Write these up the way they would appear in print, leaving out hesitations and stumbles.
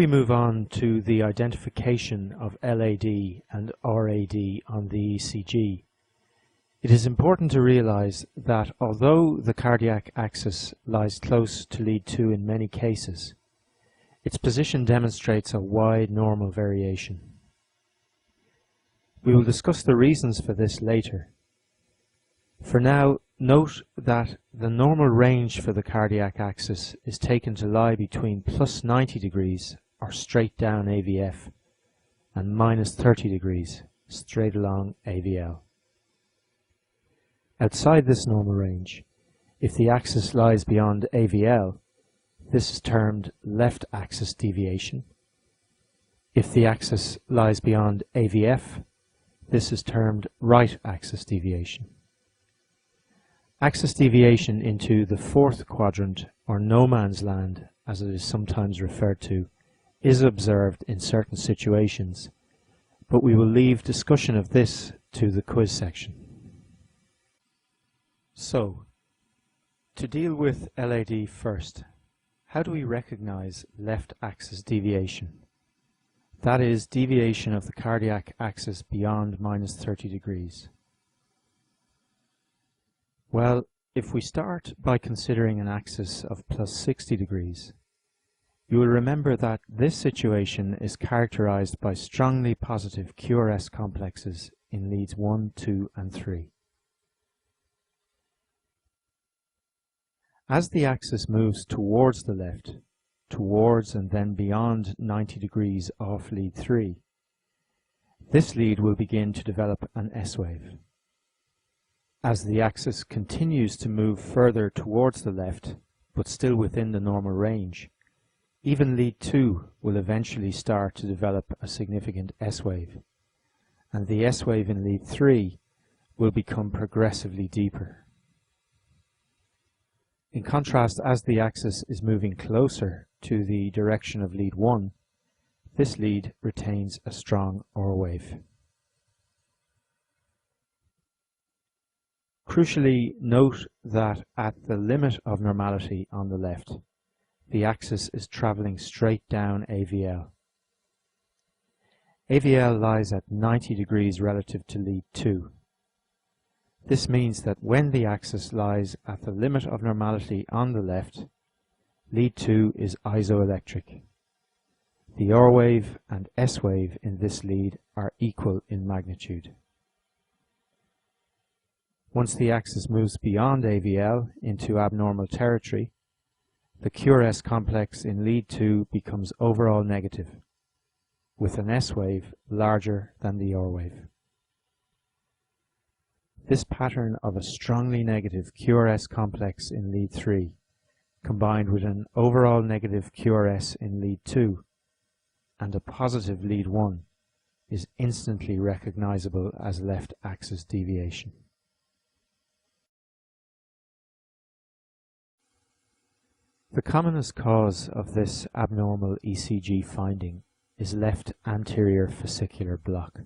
we move on to the identification of LAD and RAD on the ECG, it is important to realize that although the cardiac axis lies close to lead 2 in many cases, its position demonstrates a wide normal variation. We will discuss the reasons for this later. For now, note that the normal range for the cardiac axis is taken to lie between plus 90 degrees, or straight down AVF, and minus 30 degrees, straight along AVL. Outside this normal range, if the axis lies beyond AVL, this is termed left axis deviation. If the axis lies beyond AVF, this is termed right axis deviation. Axis deviation into the fourth quadrant, or no man's land, as it is sometimes referred to, is observed in certain situations, but we will leave discussion of this to the quiz section. So, to deal with LAD first, how do we recognize left axis deviation? That is, deviation of the cardiac axis beyond minus 30 degrees. Well, if we start by considering an axis of plus 60 degrees, you will remember that this situation is characterized by strongly positive QRS complexes in leads 1, 2, and 3. As the axis moves towards the left, towards and then beyond 90 degrees off lead 3, this lead will begin to develop an S-wave. As the axis continues to move further towards the left, but still within the normal range, even lead 2 will eventually start to develop a significant S-wave, and the S-wave in lead 3 will become progressively deeper. In contrast, as the axis is moving closer to the direction of lead 1, this lead retains a strong R wave. Crucially, note that at the limit of normality on the left, the axis is travelling straight down AVL. AVL lies at 90 degrees relative to lead 2. This means that when the axis lies at the limit of normality on the left, lead 2 is isoelectric. The R wave and S wave in this lead are equal in magnitude. Once the axis moves beyond AVL into abnormal territory, the QRS complex in lead 2 becomes overall negative, with an S wave larger than the R wave. This pattern of a strongly negative QRS complex in lead 3, combined with an overall negative QRS in lead 2 and a positive lead 1, is instantly recognizable as left axis deviation. The commonest cause of this abnormal ECG finding is left anterior fascicular block.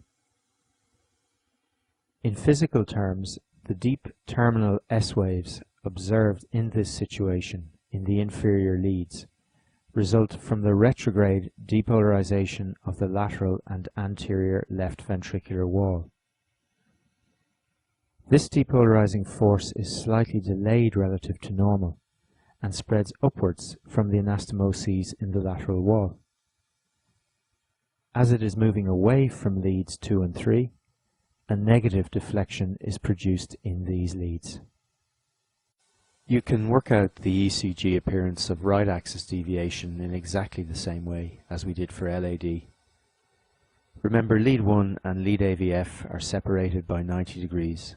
In physical terms, the deep terminal S waves observed in this situation in the inferior leads result from the retrograde depolarization of the lateral and anterior left ventricular wall. This depolarizing force is slightly delayed relative to normal and spreads upwards from the anastomoses in the lateral wall. As it is moving away from leads 2 and 3, a negative deflection is produced in these leads. You can work out the ECG appearance of right axis deviation in exactly the same way as we did for LAD. Remember, lead 1 and lead AVF are separated by 90 degrees.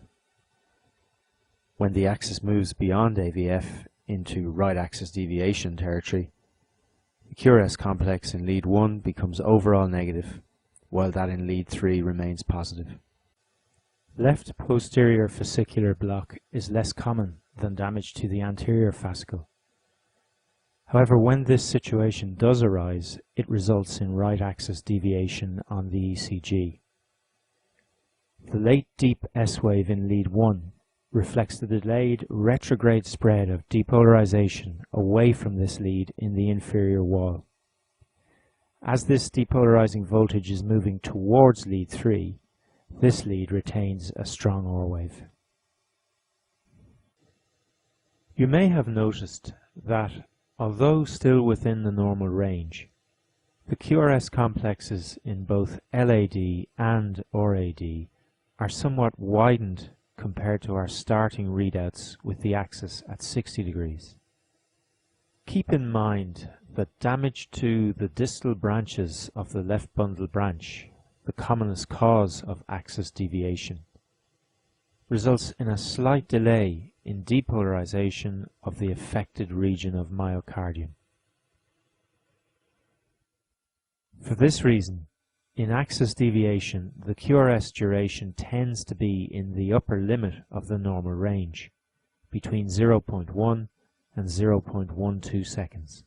When the axis moves beyond AVF into right axis deviation territory, the QRS complex in lead 1 becomes overall negative, while that in lead 3 remains positive. Left posterior fascicular block is less common than damage to the anterior fascicle. However, when this situation does arise, it results in right axis deviation on the ECG. The late deep S wave in lead 1 reflects the delayed retrograde spread of depolarization away from this lead in the inferior wall. As this depolarizing voltage is moving towards lead 3, this lead retains a strong OR wave. You may have noticed that, although still within the normal range, the QRS complexes in both LAD and RAD are somewhat widened compared to our starting readouts with the axis at 60 degrees. Keep in mind that damage to the distal branches of the left bundle branch, the commonest cause of axis deviation, results in a slight delay in depolarization of the affected region of myocardium. For this reason, in axis deviation, the QRS duration tends to be in the upper limit of the normal range, between 0.1 and 0.12 seconds.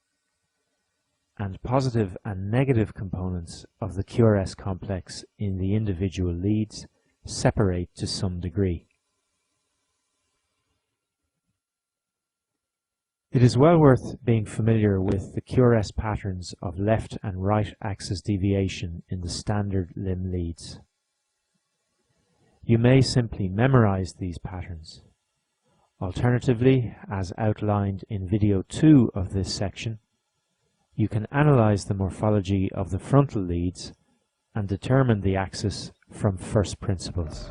And positive and negative components of the QRS complex in the individual leads separate to some degree. It is well worth being familiar with the QRS patterns of left and right axis deviation in the standard limb leads. You may simply memorize these patterns. Alternatively, as outlined in video 2 of this section, you can analyze the morphology of the frontal leads and determine the axis from first principles.